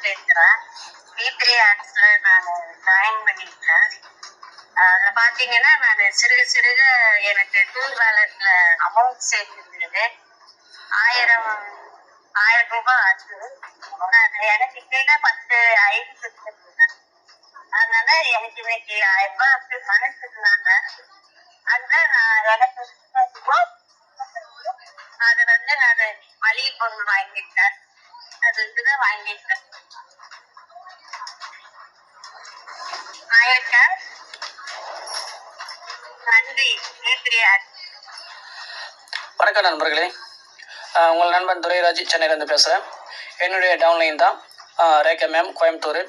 தான் பேசுறேன். V3 ஆப்ஸ்ல நான் ஜாயின் பண்ணிருக்கேன். அதுல பாத்தீங்கன்னா நான் சிறுக சிறுக எனக்கு டூர் வேலட்ல அமௌண்ட் சேர்த்துருந்தது. 1000 ரூபாய் ஆச்சு. எனக்கு கீழே 10 ஐடி கொடுத்துருந்தேன். அதனால எனக்கு இன்னைக்கு 1000 ரூபாய் மனசுக்குனாங்க. அதுதான் நான் எனக்கு அது நான் மளிகை பொருள் வாங்கிட்டேன். அது இதுதான் வாங்கிட்டேன். நன்றி. வணக்கம் நண்பர்களே, உங்கள் நண்பன் துரைராஜ் சென்னையிலேருந்து பேசுகிறேன். என்னுடைய டவுன்லைன் தான் ரேகா மேம், கோயம்புத்தூர்.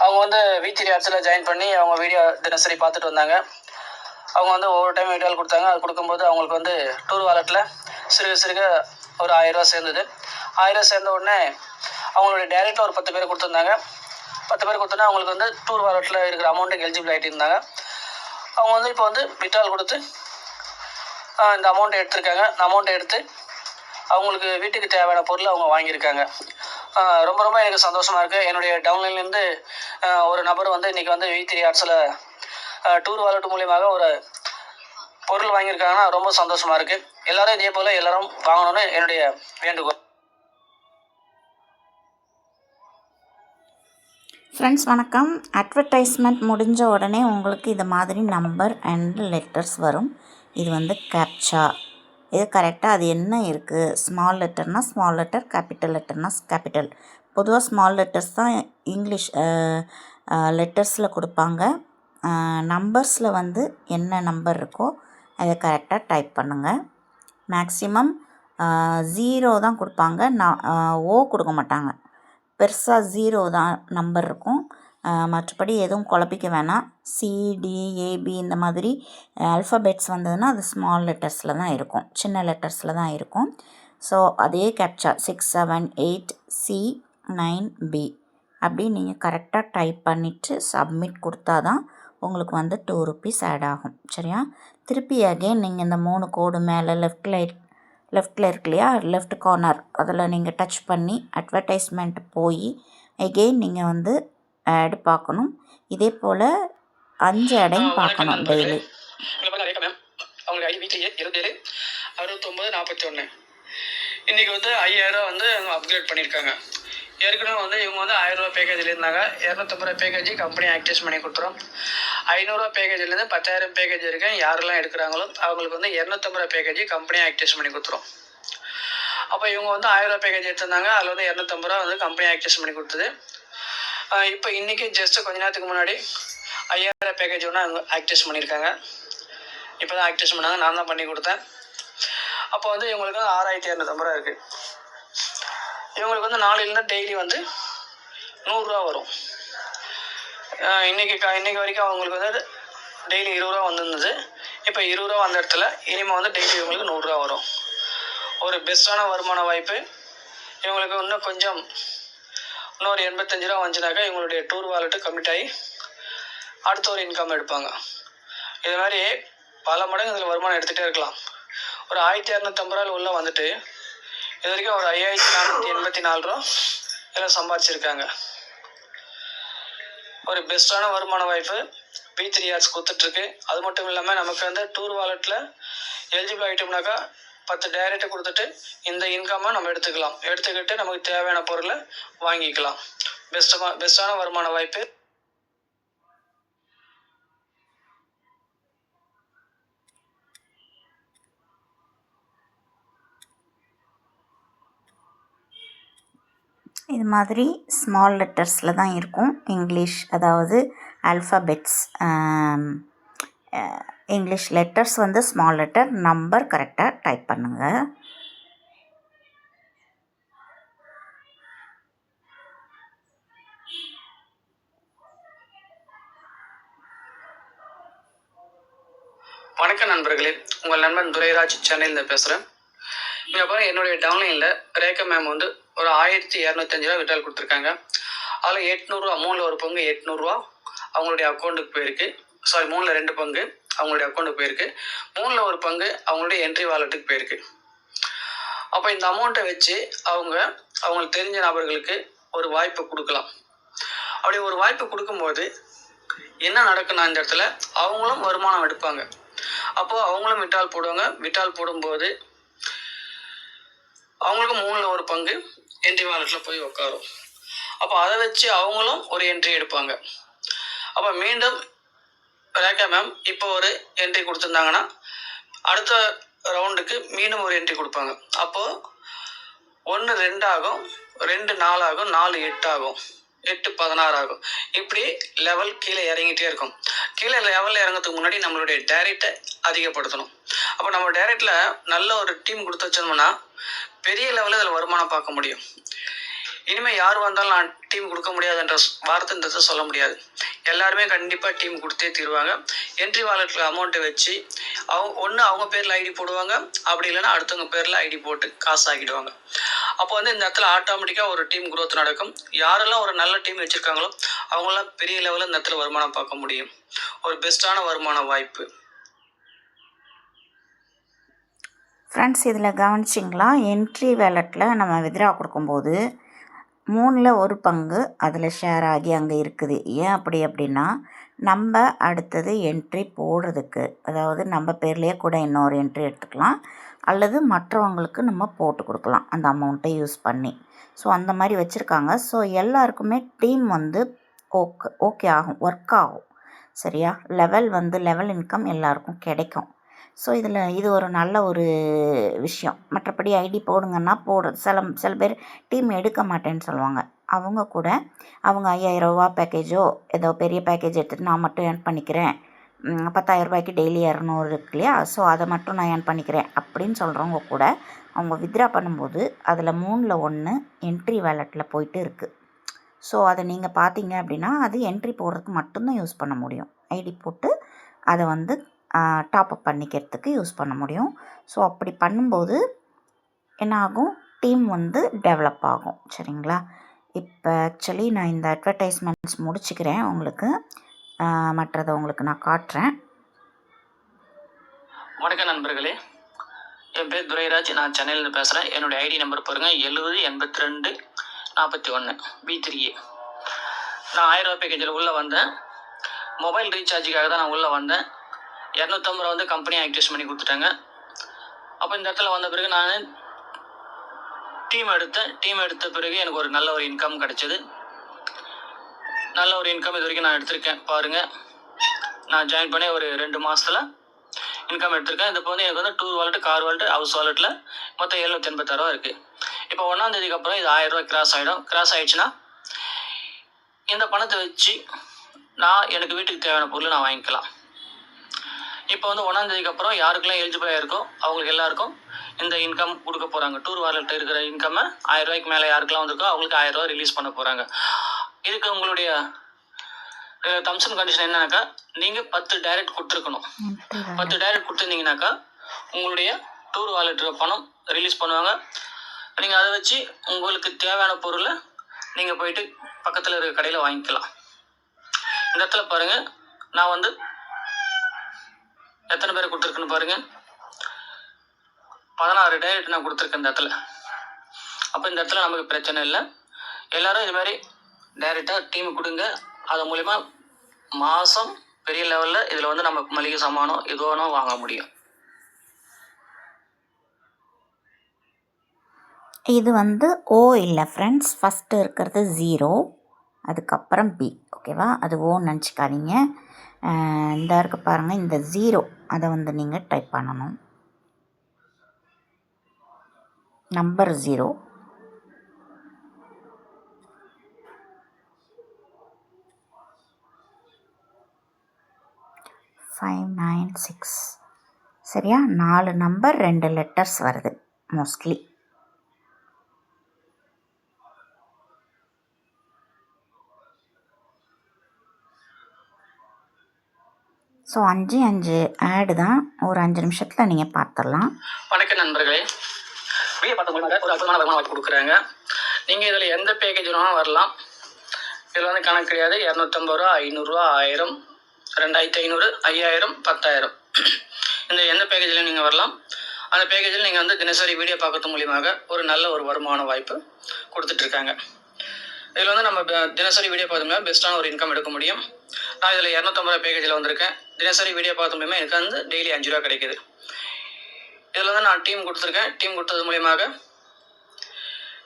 அவங்க V3 ஆப்ஸில் ஜாயின் பண்ணி அவங்க வீடியோ தினசரி பார்த்துட்டு வந்தாங்க. அவங்க ஒவ்வொரு டைம் வீடியோவில் கொடுத்தாங்க. அது கொடுக்கும்போது அவங்களுக்கு டூர் வாலெட்டில் சிறுக சிறுக ஒரு 1000 ரூபா சேர்ந்தது. 1000 ரூபா சேர்ந்த உடனே அவங்களுடைய டேரெக்டில் ஒரு 10 பேர் கொடுத்துருந்தாங்க. 10 பேர் கொடுத்தோன்னா அவங்களுக்கு டூர் வாலெட்டில் இருக்கிற அமௌண்ட்டுக்கு எலிஜிபிள் ஆகிட்டு இருந்தாங்க. அவங்க இப்போ விட்ரால் கொடுத்து இந்த அமௌண்ட்டை எடுத்திருக்காங்க. இந்த அமௌண்ட்டை எடுத்து அவங்களுக்கு வீட்டுக்கு தேவையான பொருளை அவங்க வாங்கியிருக்காங்க. ரொம்ப ரொம்ப எனக்கு சந்தோஷமாக இருக்குது. என்னுடைய டவுன்லைன்லேருந்து ஒரு நபர் இன்றைக்கி V3 ஆப்ஸில் டூர் வாலெட் மூலியமாக ஒரு பொருள் வாங்கியிருக்காங்கன்னா ரொம்ப சந்தோஷமாக இருக்குது. எல்லோரும் இதே போல் எல்லோரும் வாங்கணும்னு என்னுடைய வேண்டுகோள். ஃப்ரெண்ட்ஸ் வணக்கம். அட்வர்டைஸ்மெண்ட் முடிஞ்ச உடனே உங்களுக்கு இது மாதிரி நம்பர் அண்ட் லெட்டர்ஸ் வரும். இது கேப்சா. இது கரெக்டாக அது என்ன இருக்குது, ஸ்மால் லெட்டர்னால் ஸ்மால் லெட்டர், கேபிட்டல் லெட்டர்னால் கேபிட்டல். பொதுவாக ஸ்மால் லெட்டர்ஸ் தான் இங்கிலீஷ் லெட்டர்ஸில் கொடுப்பாங்க. நம்பர்ஸில் என்ன நம்பர் இருக்கோ அதை கரெக்டாக டைப் பண்ணுங்கள். மேக்ஸிமம் 0 தான் கொடுப்பாங்க, ஓ கொடுக்க மாட்டாங்க. பெருசாக 0 தான் நம்பர் இருக்கும். மற்றபடி எதுவும் குழப்பிக்க வேணாம். CDAB இந்த மாதிரி ஆல்ஃபபெட்ஸ் வந்ததுன்னா அது ஸ்மால் லெட்டர்ஸில் தான் இருக்கும், சின்ன லெட்டர்ஸில் தான் இருக்கும். ஸோ அதே கேப்சா 678C9B அப்படி நீங்கள் கரெக்டாக டைப் பண்ணிவிட்டு சப்மிட் கொடுத்தா தான் உங்களுக்கு 2 rupees ஆட் ஆகும். சரியா? திருப்பி அகெயின் நீங்கள் இந்த 3 கோடு மேலே லெஃப்டில் இருக்கு இல்லையா, லெஃப்ட் கார்னர், அதில் நீங்கள் டச் பண்ணி அட்வர்டைஸ்மெண்ட் போய் எகெயின் நீங்கள் ஆட் பார்க்கணும். இதே போல் 5 ஆடையும் பார்க்கணும் டெய்லி. அவங்களுடைய ஐடி V3 77 69 41. இன்றைக்கி 5000 அவங்க அப்கிரேட் பண்ணியிருக்காங்க. ஏற்கனவே இவங்க 1000 ரூபா பேக்கேஜில் இருந்தாங்க. 250 ரூபா பேக்கேஜ் கம்பெனி ஆக்டிவேட் பண்ணி கொடுத்துரும். 500 ரூபா பேக்கேஜ்லேருந்து 10,000 பேக்கேஜ் இருக்குது. யாரெல்லாம் எடுக்கிறாங்களோ அவங்களுக்கு 250 ரூபா பேக்கேஜ் கம்பெனி ஆக்டிவேட் பண்ணி கொடுத்துரும். அப்போ இவங்க 1000 ரூபா பேக்கேஜ் எடுத்திருந்தாங்க. அதில் 250 ரூபா கம்பெனி ஆக்டிவேட் பண்ணி கொடுத்தது. இப்போ இன்றைக்கி ஜஸ்ட்டு கொஞ்ச நேரத்துக்கு முன்னாடி 5000 பேக்கேஜ் அவங்க ஆக்டிவேட் பண்ணியிருக்காங்க. இப்போ தான் ஆக்டிவேட் பண்ணாங்க, நான் தான் பண்ணி கொடுத்தேன். அப்போ இவங்களுக்கு 6250 ரூபா இருக்குது. இவங்களுக்கு நாளையிலேருந்து டெய்லி 100 ரூபா வரும். இன்றைக்கி வரைக்கும் அவங்களுக்கு டெய்லி 20 ரூபா வந்துருந்தது. இப்போ 20 ரூபா வந்த இடத்துல இனிமேல் டெய்லி இவங்களுக்கு 100 ரூபா வரும். ஒரு பெஸ்ட்டான வருமான வாய்ப்பு. இவங்களுக்கு இன்னும் கொஞ்சம் இன்னொரு 85 ரூபா வந்துச்சுனாக்கா இவங்களுடைய டூர் வாலெட்டு கம்ப்ளீட் ஆகி அடுத்த ஒரு இன்கம் எடுப்பாங்க. இது மாதிரி பல மடங்கு இதில் வருமானம் எடுத்துகிட்டே இருக்கலாம். ஒரு 1250 ரூபாயில் உள்ள இது வரைக்கும் ஒரு 5484 ரூபா இதில் சம்பாதிச்சிருக்காங்க. ஒரு பெஸ்ட்டான வருமான வாய்ப்பு V3 ஆப்ஸ் கொடுத்துட்ருக்கு. அது மட்டும் இல்லாமல் நமக்கு டூர் வாலெட்டில் எலிஜிபிள் ஆகிட்டோம்னாக்கா 10 டைரக்ட் கொடுத்துட்டு இந்த இன்கம்மை நம்ம எடுத்துக்கிட்டு நமக்கு தேவையான பொருளை வாங்கிக்கலாம். பெஸ்ட்டான வருமான வாய்ப்பு. இது மாதிரி ஸ்மால் லெட்டர்ஸில் தான் இருக்கும் இங்கிலீஷ், அதாவது alphabets. English letters small letter, number கரெக்டாக டைப் பண்ணுங்கள். வணக்கம் நண்பர்களே, உங்கள் நண்பன் துரைராஜ் சென்னையிலேருந்து பேசுகிறேன். இங்கே பாருங்கள், என்னுடைய டவுன்லைனில் ரேகா மேம் ஒரு 1205 ரூபா விட்ரால் கொடுத்துருக்காங்க. அதில் 800 ரூபா, 3ல் ஒரு பங்கு 800 ரூபா அவங்களுடைய அக்கௌண்ட்டுக்கு போயிருக்கு. 3ல் 2 பங்கு அவங்களுடைய அக்கௌண்ட்டுக்கு போயிருக்கு. 3ல் ஒரு பங்கு அவங்களுடைய என்ட்ரி வாலெட்டுக்கு போயிருக்கு. அப்போ இந்த அமௌண்ட்டை வச்சு அவங்களுக்கு தெரிஞ்ச நபர்களுக்கு ஒரு வாய்ப்பு கொடுக்கலாம். அப்படி ஒரு வாய்ப்பு கொடுக்கும்போது என்ன நடக்குன்னா, இந்த இடத்துல அவங்களும் வருமானம் எடுப்பாங்க. அப்போது அவங்களும் விட்டால் போடுவாங்க. விட்டால் போடும்போது அவங்களுக்கும் 3ல் 1 பங்கு என்ட்ரி வாலெட்டில் போய் உட்காரும். அப்போ அதை வச்சு அவங்களும் ஒரு என்ட்ரி எடுப்பாங்க. அப்போ மீண்டும் ரேகா மேம் இப்போ ஒரு என்ட்ரி கொடுத்துருந்தாங்கன்னா அடுத்த ரவுண்டுக்கு மீண்டும் ஒரு என்ட்ரி கொடுப்பாங்க. அப்போது 1 2 ஆகும், 2 4 ஆகும், 4 8 ஆகும், 8 16 ஆகும். இப்படி லெவல் கீழே இறங்கிட்டே இருக்கும். கீழே லெவலில் இறங்கிறதுக்கு முன்னாடி நம்மளுடைய டைரக்டை அதிகப்படுத்தணும். அப்போ நம்ம டைரக்டில் நல்ல ஒரு டீம் கொடுத்து வச்சோம்னா பெரிய லெவலில் இதில் வருமானம் பார்க்க முடியும். இனிமேல் யார் வந்தாலும் நான் டீம் கொடுக்க முடியாதுன்ற வார்த்தைன்றதை சொல்ல முடியாது. எல்லாருமே கண்டிப்பாக டீம் கொடுத்தே தீருவாங்க. என்ட்ரி வாலெட்டில் அமௌண்ட்டை வச்சு அவங்க பேரில் ஐடி போடுவாங்க, அப்படி இல்லைன்னா அடுத்தவங்க பேரில் ஐடி போட்டு காசு ஆக்கிடுவாங்க. அப்போ வந்து இந்த இடத்துல ஆட்டோமேட்டிக்காக ஒரு டீம் குரோத் நடக்கும். யாரெல்லாம் ஒரு நல்ல டீம் வச்சுருக்காங்களோ அவங்களாம் பெரிய லெவலில் இந்த இடத்துல வருமானம் பார்க்க முடியும். ஒரு பெஸ்ட்டான வருமான வாய்ப்பு. ஃப்ரெண்ட்ஸ், இதில் கவனிச்சிங்களா? என்ட்ரி வேலெட்டில் நம்ம வித்ரா கொடுக்கும்போது 3ல் 1 பங்கு அதில் ஷேர் ஆகி அங்கே இருக்குது. ஏன் அப்படின்னா நம்ம அடுத்தது என்ட்ரி போடுறதுக்கு, அதாவது நம்ம பேர்லேயே கூட இன்னொரு என்ட்ரி எடுத்துக்கலாம், அல்லது மற்றவங்களுக்கு நம்ம போட்டு கொடுக்கலாம் அந்த அமௌண்ட்டை யூஸ் பண்ணி. ஸோ அந்த மாதிரி வச்சுருக்காங்க. ஸோ எல்லாருக்குமே டீம் வந்து ஓகே ஆகும், ஒர்க் ஆகும். சரியா? லெவல் இன்கம் எல்லாருக்கும் கிடைக்கும். ஸோ இது ஒரு நல்ல ஒரு விஷயம். மற்றபடி ஐடி போடுங்கன்னா சில பேர் டீம் எடுக்க மாட்டேன்னு சொல்லுவாங்க. அவங்க கூட அவங்க 5000 ரூபா பேக்கேஜோ ஏதோ பெரிய பேக்கேஜ் எடுத்துகிட்டு நான் மட்டும் ஏர்ன் பண்ணிக்கிறேன், 10,000 ரூபாய்க்கு டெய்லி 200 இருக்கு இல்லையா, ஸோ அதை மட்டும் நான் ஏர்ன் பண்ணிக்கிறேன் அப்படின்னு சொல்கிறவங்க கூட அவங்க வித்ரா பண்ணும்போது அதில் 3ல் 1 என்ட்ரி வேலெட்டில் போயிட்டு இருக்குது. ஸோ அதை நீங்கள் பார்த்தீங்க அப்படின்னா அது என்ட்ரி போடுறதுக்கு மட்டும்தான் யூஸ் பண்ண முடியும். ஐடி போட்டு அதை வந்து டாப்அப் பண்ணிக்கிறதுக்கு யூஸ் பண்ண முடியும். ஸோ அப்படி பண்ணும்போது என்ன ஆகும், டீம் வந்து டெவலப் ஆகும். சரிங்களா? இப்போ ஆக்சுவலி நான் இந்த அட்வர்டைஸ்மெண்ட்ஸ் முடிச்சுக்கிறேன். உங்களுக்கு மற்றதை உங்களுக்கு நான் காட்டுறேன். வணக்கம் நண்பர்களே, என் பேர் துரைராஜ், நான் சென்னையிலேருந்து பேசுகிறேன். என்னுடைய ஐடி நம்பர் பாருங்கள் 70 82 41 B3A. நான் 1000 ரூபா பேக்கேஜில் உள்ளே வந்தேன். மொபைல் ரீசார்ஜுக்காக தான் நான் உள்ளே வந்தேன். 250 ரூபா வந்து கம்பெனி ஆக்டிவேஷன் பண்ணி கொடுத்துட்டாங்க. அப்போ இந்த இடத்துல வந்த பிறகு நான் டீம் எடுத்த பிறகு எனக்கு ஒரு நல்ல ஒரு இன்கம் கிடச்சிது. நல்ல ஒரு இன்கம் இது வரைக்கும் நான் எடுத்திருக்கேன். பாருங்கள், நான் ஜாயின் பண்ணி ஒரு 2 மாதத்தில் இன்கம் எடுத்திருக்கேன். இப்போ வந்து எனக்கு வந்து tour wallet, car wallet, house வாலெட்டில் மொத்தம் 786 ரூபா இருக்குது. இப்போ 1ஆம் தேதிக்கு அப்புறம் இது 1000 ரூபா கிராஸ் ஆகிடும். கிராஸ் ஆகிடுச்சுன்னா இந்த பணத்தை வச்சு எனக்கு வீட்டுக்கு தேவையான பொருள் நான் வாங்கிக்கலாம். இப்போ வந்து 1ஆம் தேதிக்கு அப்புறம் யாருக்கெல்லாம் எலிஜிபிளாக இருக்கோ அவங்களுக்கு எல்லாருக்கும் இந்த இன்கம் கொடுக்க போகிறாங்க. டூர் வாலெட்டில் இருக்கிற இன்கம்மை 1000 ரூபாய்க்கு மேலே யாருக்கெல்லாம் வந்திருக்கோ அவங்களுக்கு 1000 ரூபா ரிலீஸ் பண்ண போகிறாங்க. இதுக்கு உங்களுடைய டர்ம்ஸ் அண்ட் கண்டிஷன் என்னன்னாக்கா, நீங்கள் 10 டைரக்ட் கொடுத்துருக்கணும். 10 டைரக்ட் கொடுத்துருந்தீங்கன்னாக்கா உங்களுடைய டூர் வாலெட்டில் பணம் ரிலீஸ் பண்ணுவாங்க. நீங்கள் அதை வச்சு உங்களுக்கு தேவையான பொருளை நீங்கள் போயிட்டு பக்கத்தில் இருக்கிற கடையில் வாங்கிக்கலாம். இந்த இடத்துல பாருங்கள், நான் வந்து எத்தனை பேர் கொடுத்துருக்குன்னு பாருங்கள், 16 டைரக்ட் நான் கொடுத்துருக்கேன் இந்த இடத்துல. அப்போ இந்த இடத்துல நமக்கு பிரச்சனை இல்லை. எல்லோரும் இது மாதிரி டைரெக்டாக டீம் கொடுங்க. அது மூலிமா மாதம் பெரிய லெவலில் இதில் வந்து நம்ம மளிகை சாமானோ எதுவானோ வாங்க முடியும். இது வந்து ஓ இல்லை ஃப்ரெண்ட்ஸ், ஃபஸ்ட்டு இருக்கிறது 0, அதுக்கப்புறம் பி. ஓகேவா? அது ஓன்னு நினச்சிக்காதீங்க. இந்த இருக்க பாருங்கள், இந்த 0 அதை வந்து நீங்கள் டைப் பண்ணணும். Number 0, five 9 6. சரியா? 4 நம்பர் 2 லெட்டர்ஸ் வருது மோஸ்ட்லி. ஸோ 5 ஆடு தான், ஒரு 5 நிமிஷத்தில் நீங்கள் பார்த்துடலாம். வணக்கம் நண்பர்களே, வீடியோ பார்த்த மூலமாக ஒரு அற்புதமான வருமானம் வாய்ப்பு கொடுக்குறாங்க. நீங்கள் இதில் எந்த பேக்கேஜ் வேணாலும் வரலாம். இதில் வந்து கணக்கு கிடையாது. 250 ரூபா, 500 ரூபா, 1000, 2500, 5000, 10000, இந்த எந்த பேக்கேஜில் நீங்கள் வரலாம். அந்த பேக்கேஜில் நீங்கள் வந்து தினசரி வீடியோ பார்க்கறது மூலியமாக ஒரு நல்ல ஒரு வருமான வாய்ப்பு கொடுத்துட்ருக்காங்க. இதில் வந்து நம்ம தினசரி வீடியோ பார்த்தோம்னா பெஸ்ட்டான ஒரு இன்கம் எடுக்க முடியும். நான் இதில் 250 பேக்கேஜில் வந்திருக்கேன். தினசரி வீடியோ பார்த்தோம்னா எனக்கு வந்து டெய்லி 5 ரூபா கிடைக்குது. இதில் வந்து நான் டீம் கொடுத்துருக்கேன். டீம் கொடுத்தது மூலியமாக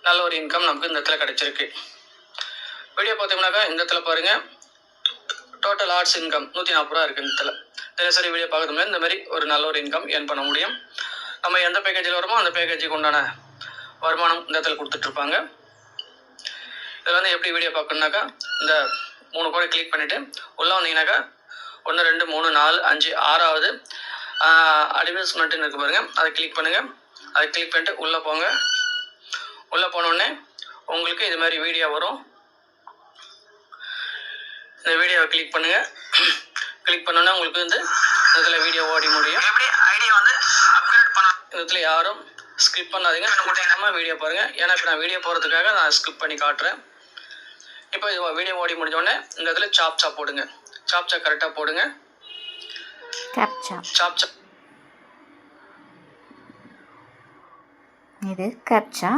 நல்ல ஒரு இன்கம் நமக்கு இந்த இடத்துல கிடைச்சிருக்கு. வீடியோ பார்த்தோம்னாக்கா இந்த இடத்துல பாருங்கள், டோட்டல் ஆர்ட்ஸ் இன்கம் 140 ரூபா இருக்குது. இந்த இடத்துல தினசரி வீடியோ பார்க்கறதுல இந்த மாதிரி ஒரு நல்ல ஒரு இன்கம் ஏர்ன் பண்ண முடியும். நம்ம எந்த பேக்கேஜில் வருமோ அந்த பேக்கேஜுக்கு உண்டான வருமானம் இந்த இடத்துல கொடுத்துட்ருப்பாங்க. இதில் வந்து எப்படி வீடியோ பார்க்கணுன்னாக்கா இந்த 3 கோடை கிளிக் பண்ணிவிட்டு உள்ளே வந்தீங்கன்னாக்கா 1 2 3 4 5 6வது அட்வர்டைஸ்மெண்ட்டுன்னு இருக்குது பாருங்கள், அதை கிளிக் பண்ணுங்கள். அதை கிளிக் பண்ணிட்டு உள்ளே போங்க. உள்ளே போனோடனே உங்களுக்கு இது மாதிரி வீடியோ வரும். இந்த வீடியோவை கிளிக் பண்ணுங்கள். கிளிக் பண்ணோன்னே உங்களுக்கு வந்து இதில் வீடியோ ஓடி முடியும். எப்படி ஐடியா வந்து அப்கிரேட் பண்ண இதில் யாரும் ஸ்கிப் பண்ணாதீங்க. நம்ம வீடியோ பாருங்கள். ஏன்னா இப்போ நான் வீடியோ போகிறதுக்காக நான் ஸ்கிப் பண்ணி காட்டுறேன். இப்போ இது வீடியோ ஓடி முடிஞ்சோடனே இந்த இடத்துல சாப் போடுங்க. சாப் கரெக்டாக போடுங்க. சாப் இது கேப்சா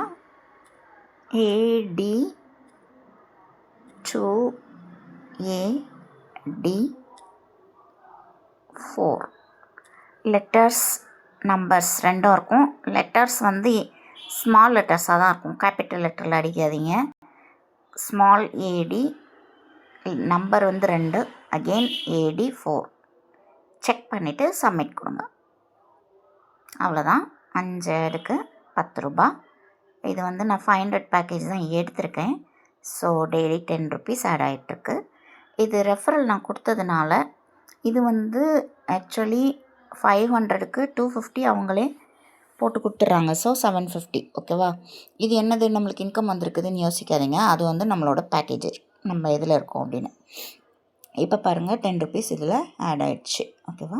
AD2AD4 லெட்டர்ஸ் நம்பர்ஸ் ரெண்டும் இருக்கும். லெட்டர்ஸ் வந்து ஸ்மால் லெட்டர்ஸாக தான் இருக்கும், கேபிட்டல் லெட்டரில் அடிக்காதீங்க. ஸ்மால் AD, நம்பர் வந்து 2, அகெயின் AD4. செக் பண்ணிவிட்டு சப்மிட் கொடுங்க. அவ்வளோதான். 5 எடுக்கு 10 ரூபா. இது வந்து நான் 500 பேக்கேஜ் தான் எடுத்திருக்கேன். ஸோ டெய்லி 10 ருபீஸ் ஆட் ஆகிட்டுருக்கு. இது ரெஃபரல் நான் கொடுத்ததுனால இது வந்து ஆக்சுவலி 500க்கு 250 அவங்களே போட்டு கொடுத்துட்றாங்க. ஸோ 750. ஓகேவா? இது என்னது நம்மளுக்கு இன்கம் வந்திருக்குதுன்னு யோசிக்காதீங்க. அது வந்து நம்மளோட பேக்கேஜ், நம்ம எதில் இருக்கோம் அப்படின்னு. இப்போ பாருங்கள் 10 ருபீஸ் இதில் ஆட் ஆகிடுச்சு. ஓகேவா?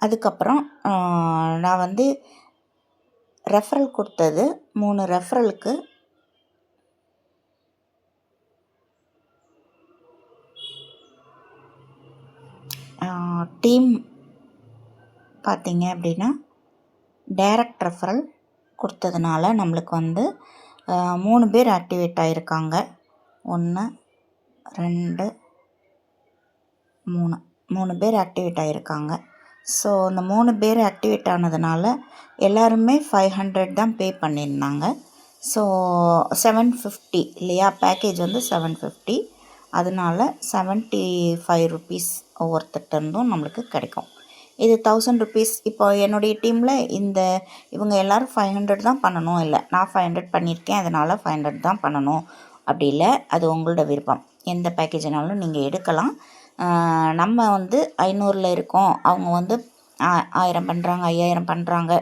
அதுக்கப்புறம் நான் வந்து ரெஃபரல் கொடுத்தது 3 ரெஃபரலுக்கு டீம் பார்த்தீங்க அப்படின்னா டைரக்ட் ரெஃபரல் கொடுத்ததுனால நம்மளுக்கு வந்து 3 பேர் ஆக்டிவேட் ஆகிருக்காங்க. 1 2 3 பேர் ஆக்டிவேட் ஆகிருக்காங்க. ஸோ இந்த 3 பேர் ஆக்டிவேட் ஆனதுனால எல்லாருமே 500 தான் பே பண்ணியிருந்தாங்க. ஸோ 750 இல்லையா? பேக்கேஜ் வந்து 750. அதனால 75 ருபீஸ் ஒவ்வொருத்தர்கிட்டருந்தும் நம்மளுக்கு கிடைக்கும். இது 1000 ருபீஸ். இப்போ என்னுடைய டீமில் இவங்க எல்லோரும் 500 தான் பண்ணணும் இல்லை, நான் 500 பண்ணியிருக்கேன் அதனால் 500 தான் பண்ணணும் அப்படி இல்லை. அது உங்களோட விருப்பம். எந்த பேக்கேஜ்னாலும் நீங்கள் எடுக்கலாம். நம்ம வந்து 500ல் இருக்கோம், அவங்க வந்து 1000 பண்ணுறாங்க, 5000 பண்ணுறாங்க.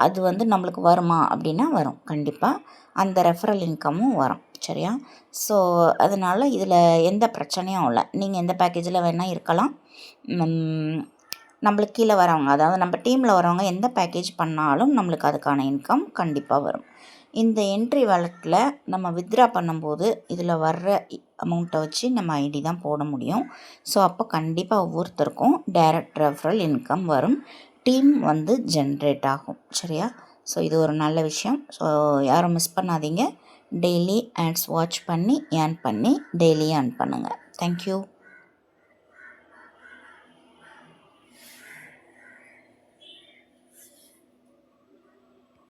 அது வந்து நம்மளுக்கு வருமா அப்படின்னா வரும், கண்டிப்பாக அந்த ரெஃபரல் இன்கமும் வரும். சரியா? ஸோ அதனால் இதில் எந்த பிரச்சனையும் இல்லை. நீங்கள் எந்த பேக்கேஜில் வேணால் இருக்கலாம். நம்மளுக்கு கீழே வரவங்க, அதாவது நம்ம டீமில் வரவங்க எந்த பேக்கேஜ் பண்ணாலும் நம்மளுக்கு அதுக்கான இன்கம் கண்டிப்பாக வரும். இந்த என்ட்ரி வாலெட்டில் நம்ம வித்ட்ரா பண்ணும்போது இதில் வர்ற அமௌண்ட்டை வச்சு நம்ம ஐடி தான் போட முடியும். ஸோ அப்போ கண்டிப்பாக ஒவ்வொருத்தருக்கும் டைரக்ட் ரெஃபரல் இன்கம் வரும். டீம் வந்து ஜென்ரேட் ஆகும். சரியா? ஸோ இது ஒரு நல்ல விஷயம். ஸோ யாரும் மிஸ் பண்ணாதீங்க. டெய்லி ஆட்ஸ் வாட்ச் பண்ணி ஏர்ன் பண்ணி டெய்லி ஏர்ன் பண்ணுங்கள். தேங்க்யூ.